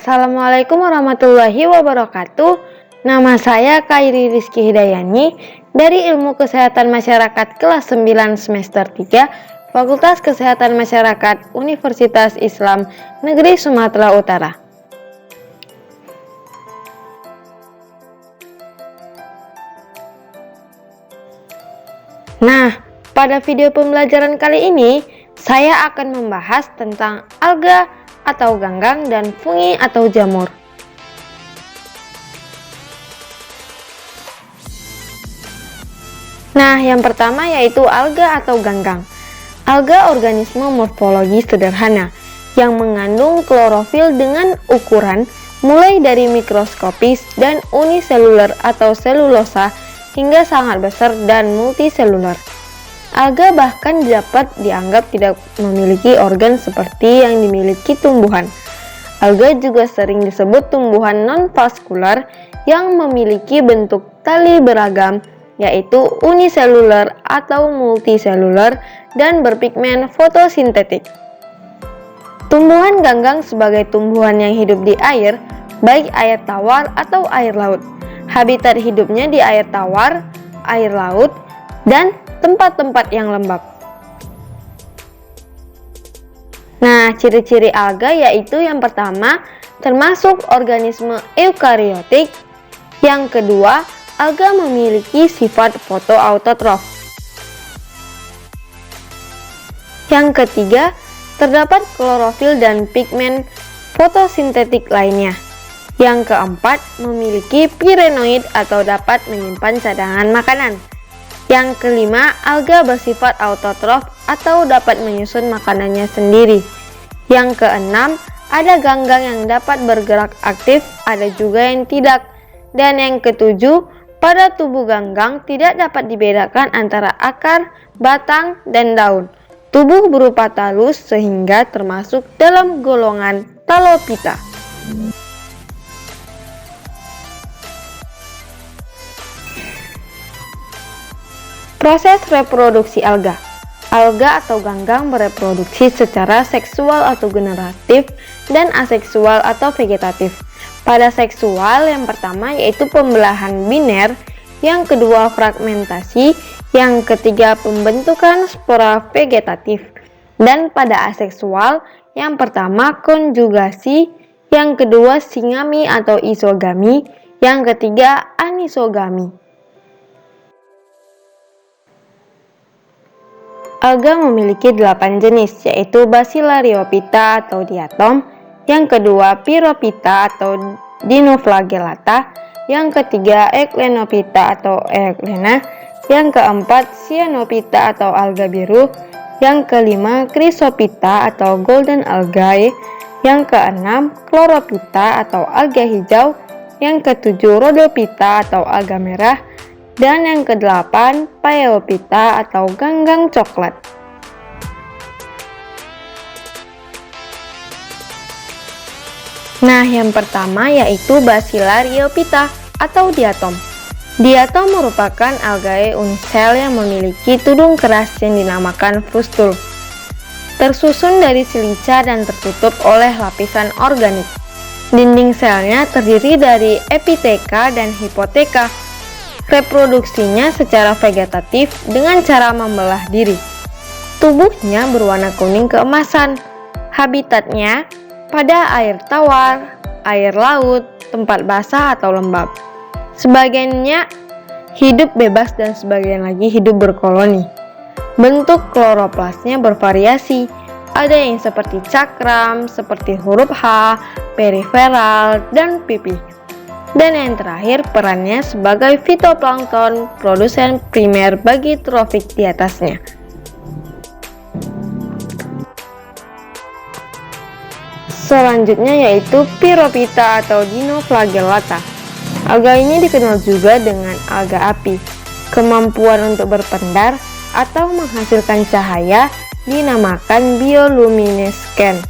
Assalamualaikum warahmatullahi wabarakatuh. Nama saya Kairi Rizky Hidayani dari Ilmu Kesehatan Masyarakat kelas 9 semester 3 Fakultas Kesehatan Masyarakat Universitas Islam Negeri Sumatera Utara. Nah, pada video pembelajaran kali ini saya akan membahas tentang alga atau ganggang dan fungi atau jamur. Nah, yang pertama yaitu alga atau ganggang. Alga organisme morfologi sederhana yang mengandung klorofil dengan ukuran mulai dari mikroskopis dan uniseluler atau selulosa hingga sangat besar dan multiseluler. Alga bahkan dapat dianggap tidak memiliki organ seperti yang dimiliki tumbuhan. Alga juga sering disebut tumbuhan non-vaskular yang memiliki bentuk tali beragam, yaitu uniseluler atau multiseluler dan berpigmen fotosintetik. Tumbuhan ganggang sebagai tumbuhan yang hidup di air, baik air tawar atau air laut. Habitat hidupnya di air tawar, air laut, dan tempat-tempat yang lembab. Nah, ciri-ciri alga yaitu yang pertama, termasuk organisme eukariotik. Yang kedua, alga memiliki sifat fotoautotrof. Yang ketiga, terdapat klorofil dan pigmen fotosintetik lainnya. Yang keempat, memiliki pirenoid atau dapat menyimpan cadangan makanan. Yang kelima, alga bersifat autotrof atau dapat menyusun makanannya sendiri. Yang keenam, ada ganggang yang dapat bergerak aktif, ada juga yang tidak. Dan yang ketujuh, pada tubuh ganggang tidak dapat dibedakan antara akar, batang, dan daun. Tubuh berupa talus sehingga termasuk dalam golongan Talophyta. Proses reproduksi alga. Alga atau ganggang bereproduksi secara seksual atau generatif dan aseksual atau vegetatif. Pada seksual, yang pertama yaitu pembelahan biner, yang kedua fragmentasi, yang ketiga pembentukan spora vegetatif. Dan pada aseksual, yang pertama konjugasi, yang kedua singami atau isogami, yang ketiga anisogami. Alga memiliki 8 jenis, yaitu Bacillariophyta atau diatom, yang kedua Pyrophyta atau dinoflagellata, yang ketiga Eichenophyta atau Euglena, yang keempat Cyanophyta atau alga biru, yang kelima Chrysophyta atau golden algae, yang keenam Chlorophyta atau alga hijau, yang ketujuh Rhodophyta atau alga merah, dan yang kedelapan Phaeophyta atau ganggang coklat. Nah, yang pertama yaitu Bacillariophyta atau diatom. Diatom merupakan algae unisel yang memiliki tudung keras yang dinamakan frustul. Tersusun dari silica dan tertutup oleh lapisan organik. Dinding selnya terdiri dari epiteka dan hipoteka. Reproduksinya secara vegetatif dengan cara membelah diri. Tubuhnya berwarna kuning keemasan. Habitatnya pada air tawar, air laut, tempat basah atau lembab. Sebagiannya hidup bebas dan sebagian lagi hidup berkoloni. Bentuk kloroplasnya bervariasi. Ada yang seperti cakram, seperti huruf H, periferal, dan pipih. Dan yang terakhir, perannya sebagai fitoplankton, produsen primer bagi trofik di atasnya. Selanjutnya yaitu Pyrophyta atau dinoflagellata. Alga ini dikenal juga dengan alga api. Kemampuan untuk berpendar atau menghasilkan cahaya dinamakan bioluminescent.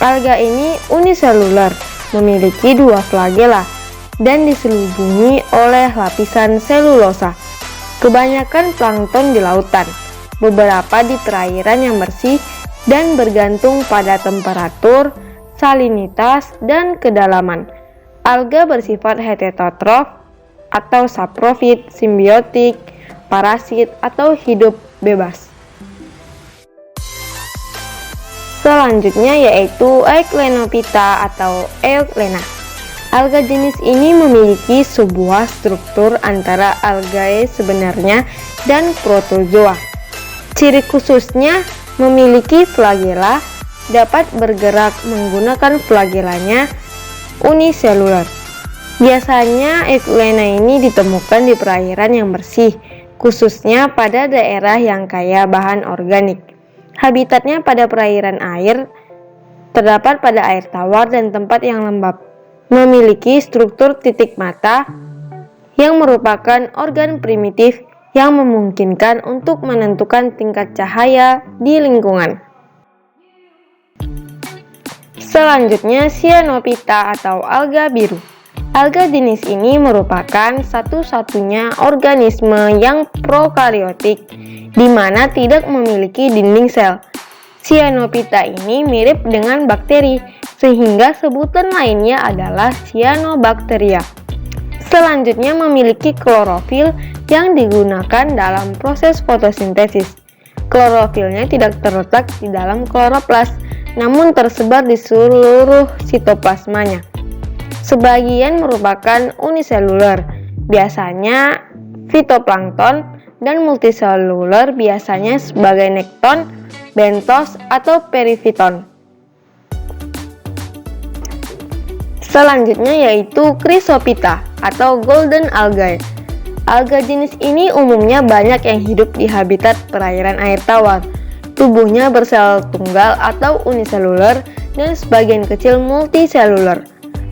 Alga ini uniseluler, memiliki 2 flagela dan diselubungi oleh lapisan selulosa. Kebanyakan plankton di lautan, beberapa di perairan yang bersih dan bergantung pada temperatur salinitas, dan kedalaman. Alga bersifat heterotrof atau saprofit, simbiotik, parasit, atau hidup bebas. Selanjutnya yaitu Euklenophyta atau Euglena. Alga jenis ini memiliki sebuah struktur antara algae sebenarnya dan protozoa. Ciri khususnya memiliki flagela, dapat bergerak menggunakan flagelanya uniselular. Biasanya Euglena ini ditemukan di perairan yang bersih, khususnya pada daerah yang kaya bahan organik. Habitatnya pada perairan air, terdapat pada air tawar dan tempat yang lembab. Memiliki struktur titik mata yang merupakan organ primitif yang memungkinkan untuk menentukan tingkat cahaya di lingkungan. Selanjutnya Cyanophyta atau alga biru. Alga jenis ini merupakan satu-satunya organisme yang prokariotik di mana tidak memiliki dinding sel. Cyanophyta ini mirip dengan bakteri, sehingga sebutan lainnya adalah Cyanobacteria. Selanjutnya memiliki klorofil yang digunakan dalam proses fotosintesis. Klorofilnya tidak terletak di dalam kloroplas, namun tersebar di seluruh sitoplasmanya. Sebagian merupakan uniseluler, biasanya fitoplankton, dan multiseluler biasanya sebagai nekton, bentos, atau perifiton. Selanjutnya yaitu Chrysophyta atau golden algae. Alga jenis ini umumnya banyak yang hidup di habitat perairan air tawar. Tubuhnya bersel tunggal atau uniseluler dan sebagian kecil multiseluler.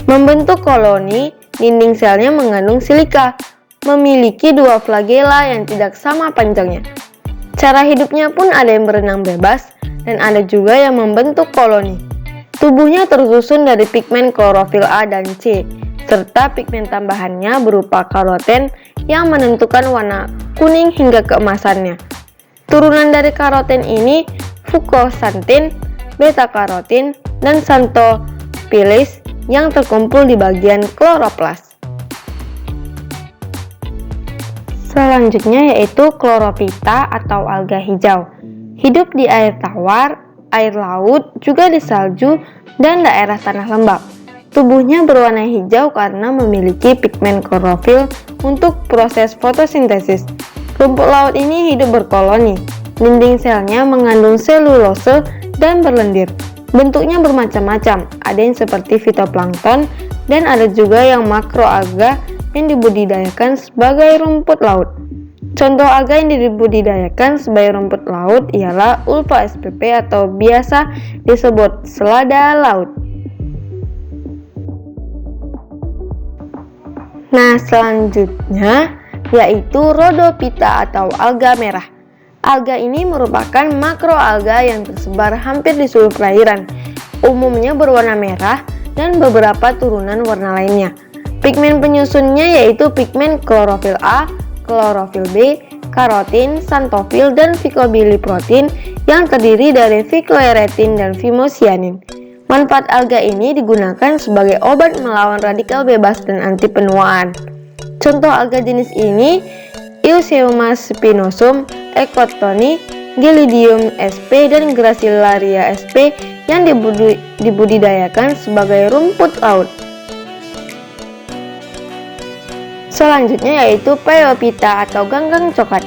Membentuk koloni, dinding selnya mengandung silika. Memiliki dua flagela yang tidak sama panjangnya. Cara hidupnya pun ada yang berenang bebas dan ada juga yang membentuk koloni. Tubuhnya tersusun dari pigmen klorofil A dan C, serta pigmen tambahannya berupa karoten yang menentukan warna kuning hingga keemasannya. Turunan dari karoten ini fukosantin, beta-karotin, dan xanthophyllis yang terkumpul di bagian kloroplas. Selanjutnya yaitu Chlorophyta atau alga hijau. Hidup di air tawar, air laut, juga di salju dan daerah tanah lembab. Tubuhnya berwarna hijau karena memiliki pigmen klorofil untuk proses fotosintesis. Rumput laut ini hidup berkoloni. Dinding selnya mengandung selulose dan berlendir. Bentuknya bermacam-macam, ada yang seperti fitoplankton dan ada juga yang makroalga yang dibudidayakan sebagai rumput laut. Contoh alga yang dibudidayakan sebagai rumput laut ialah Ulva spp atau biasa disebut selada laut. Nah, selanjutnya yaitu Rhodophyta atau alga merah. Alga ini merupakan makroalga yang tersebar hampir di seluruh perairan. Umumnya berwarna merah dan beberapa turunan warna lainnya. Pigmen penyusunnya yaitu pigmen klorofil A, klorofil B, karotin, xanthophyll, dan phycobiliprotein yang terdiri dari phycoerythrin dan phycocyanin. Manfaat alga ini digunakan sebagai obat melawan radikal bebas dan anti penuaan. Contoh alga jenis ini Eusebia spinosum, Ecotoni, Gelidium sp, dan Gracilaria sp yang dibudidayakan sebagai rumput laut. Selanjutnya yaitu Phaeophyta atau ganggang coklat.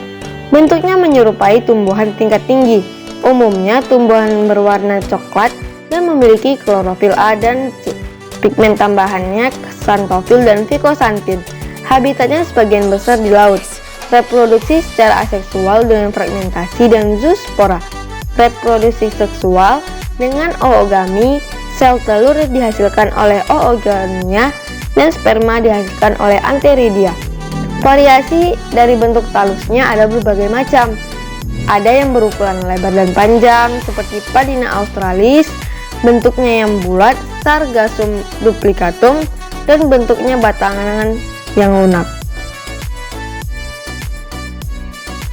Bentuknya menyerupai tumbuhan tingkat tinggi. Umumnya tumbuhan berwarna coklat dan memiliki klorofil A dan C. Pigmen tambahannya xanthophyll dan phycoxanthin. Habitatnya sebagian besar di laut. Reproduksi secara aseksual dengan fragmentasi dan zoospora. Reproduksi seksual dengan oogami, sel telur dihasilkan oleh oogamia dan sperma dihasilkan oleh antheridia. Variasi dari bentuk talusnya ada berbagai macam. Ada yang berukuran lebar dan panjang seperti Padina australis, bentuknya yang bulat Sargassum duplicatum, dan bentuknya batangan yang lunak.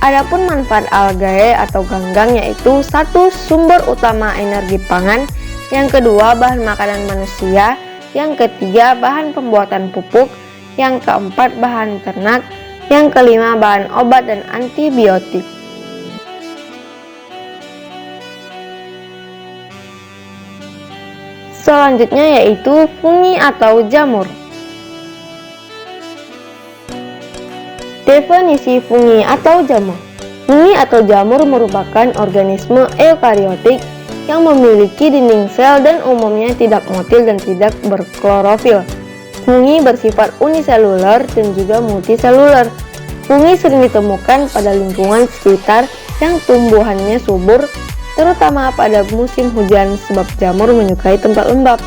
Adapun manfaat algae atau ganggang yaitu satu, sumber utama energi pangan, yang kedua bahan makanan manusia, yang ketiga bahan pembuatan pupuk, yang keempat bahan ternak, yang kelima bahan obat dan antibiotik. Selanjutnya yaitu fungi atau jamur. Definisi fungi atau jamur. Fungi atau jamur merupakan organisme eukariotik yang memiliki dinding sel dan umumnya tidak motil dan tidak berklorofil. Fungi bersifat uniseluler dan juga multiseluler. Fungi sering ditemukan pada lingkungan sekitar yang tumbuhannya subur, terutama pada musim hujan sebab jamur menyukai tempat lembab.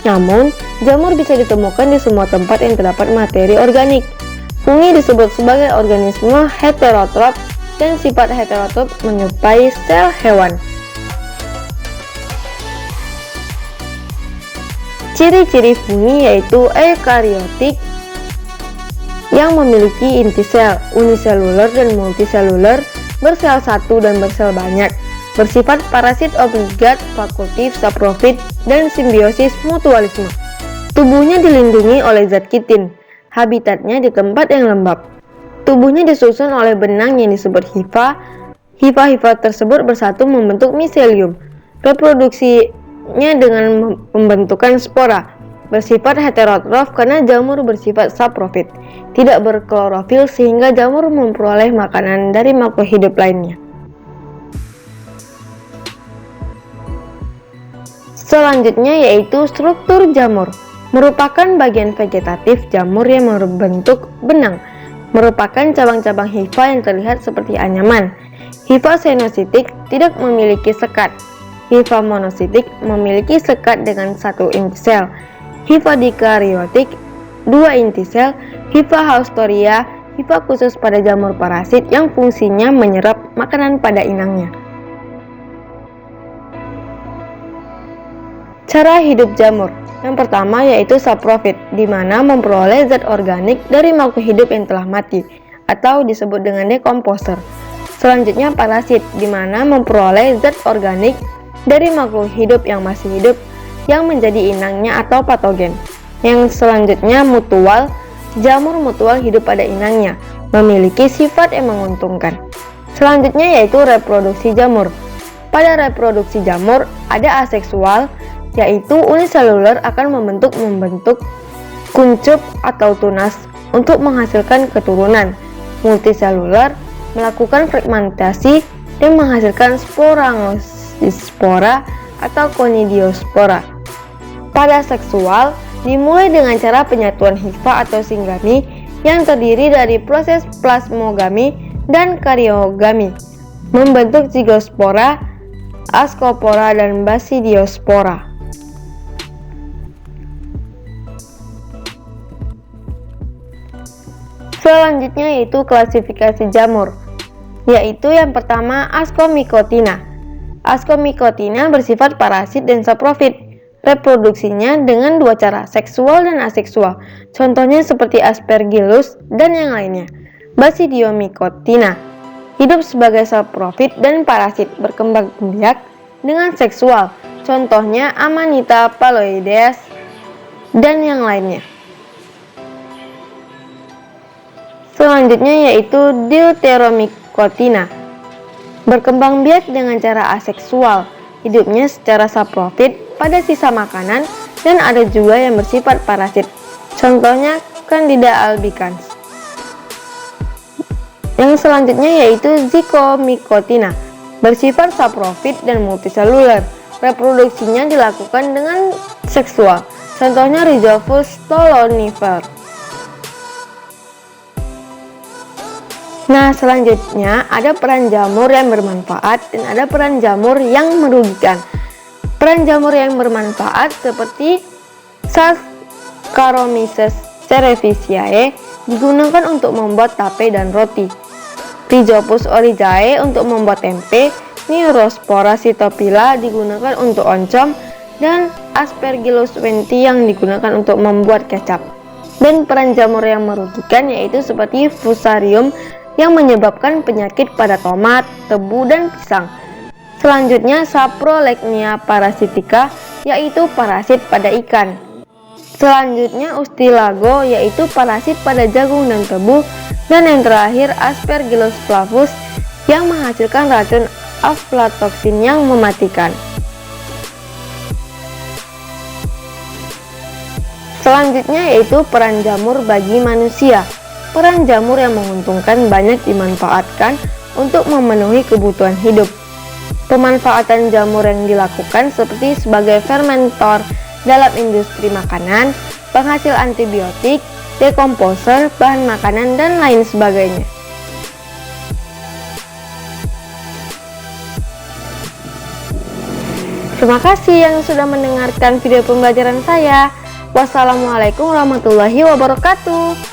Namun, jamur bisa ditemukan di semua tempat yang terdapat materi organik. Fungi disebut sebagai organisme heterotrof dan sifat heterotrof menyerupai sel hewan. Ciri-ciri fungi yaitu eukariotik yang memiliki inti sel, uniseluler dan multiseluler, bersel satu dan bersel banyak, bersifat parasit obligat, fakultatif, saprofit, dan simbiosis mutualisme. Tubuhnya dilindungi oleh zat kitin, habitatnya di tempat yang lembab. Tubuhnya disusun oleh benang yang disebut hifa. Hifa-hifa tersebut bersatu membentuk miselium. Reproduksinya dengan pembentukan spora. Bersifat heterotrof karena jamur bersifat saprofit, tidak berklorofil sehingga jamur memperoleh makanan dari makhluk hidup lainnya. Selanjutnya yaitu struktur jamur. Merupakan bagian vegetatif jamur yang membentuk benang. Merupakan cabang-cabang hifa yang terlihat seperti anyaman. Hifa senositik tidak memiliki sekat. Hifa monositik memiliki sekat dengan satu inti sel. Hifa dikariotik 2 inti sel. Hifa haustoria, hifa khusus pada jamur parasit yang fungsinya menyerap makanan pada inangnya. Cara hidup jamur. Yang pertama yaitu saprofit, di mana memperoleh zat organik dari makhluk hidup yang telah mati, atau disebut dengan dekomposer. Selanjutnya parasit, di mana memperoleh zat organik dari makhluk hidup yang masih hidup, yang menjadi inangnya atau patogen. Yang selanjutnya mutual, jamur mutual hidup pada inangnya, memiliki sifat yang menguntungkan. Selanjutnya yaitu reproduksi jamur. Pada reproduksi jamur ada aseksual, yaitu uniseluler akan membentuk kuncup atau tunas untuk menghasilkan keturunan. Multiseluler melakukan fragmentasi dan menghasilkan sporangiosspora atau conidiospora. Pada seksual dimulai dengan cara penyatuan hifa atau singgami yang terdiri dari proses plasmogami dan karyogami, membentuk zigospora, ascopora, dan basidiospora. Selanjutnya yaitu klasifikasi jamur, yaitu yang pertama Ascomycotina. Ascomycotina bersifat parasit dan saprofit. Reproduksinya dengan dua cara, seksual dan aseksual. Contohnya seperti Aspergillus dan yang lainnya. Basidiomycotina hidup sebagai saprofit dan parasit, berkembang biak dengan seksual. Contohnya Amanita phalloides dan yang lainnya. Selanjutnya yaitu Deuteromycotina, berkembang biak dengan cara aseksual, hidupnya secara saprofit pada sisa makanan, dan ada juga yang bersifat parasit. Contohnya Candida albicans. Yang selanjutnya yaitu Zygomycotina, bersifat saprofit dan multiseluler. Reproduksinya dilakukan dengan seksual. Contohnya Rhizophus stolonifer. Nah, selanjutnya ada peran jamur yang bermanfaat dan ada peran jamur yang merugikan. Peran jamur yang bermanfaat seperti Saccharomyces cerevisiae digunakan untuk membuat tape dan roti. Rhizopus oryzae untuk membuat tempe, Neurospora cytophylla digunakan untuk oncom, dan Aspergillus wenti yang digunakan untuk membuat kecap. Dan peran jamur yang merugikan yaitu seperti Fusarium yang menyebabkan penyakit pada tomat, tebu, dan pisang. Selanjutnya Saprolegnia parasitica yaitu parasit pada ikan. Selanjutnya Ustilago, yaitu parasit pada jagung dan tebu. Dan yang terakhir Aspergillus flavus, yang menghasilkan racun aflatoksin yang mematikan. Selanjutnya yaitu peran jamur bagi manusia. Peran jamur yang menguntungkan banyak dimanfaatkan untuk memenuhi kebutuhan hidup. Pemanfaatan jamur yang dilakukan seperti sebagai fermentor dalam industri makanan, penghasil antibiotik, dekomposer, bahan makanan, dan lain sebagainya. Terima kasih yang sudah mendengarkan video pembelajaran saya. Wassalamualaikum warahmatullahi wabarakatuh.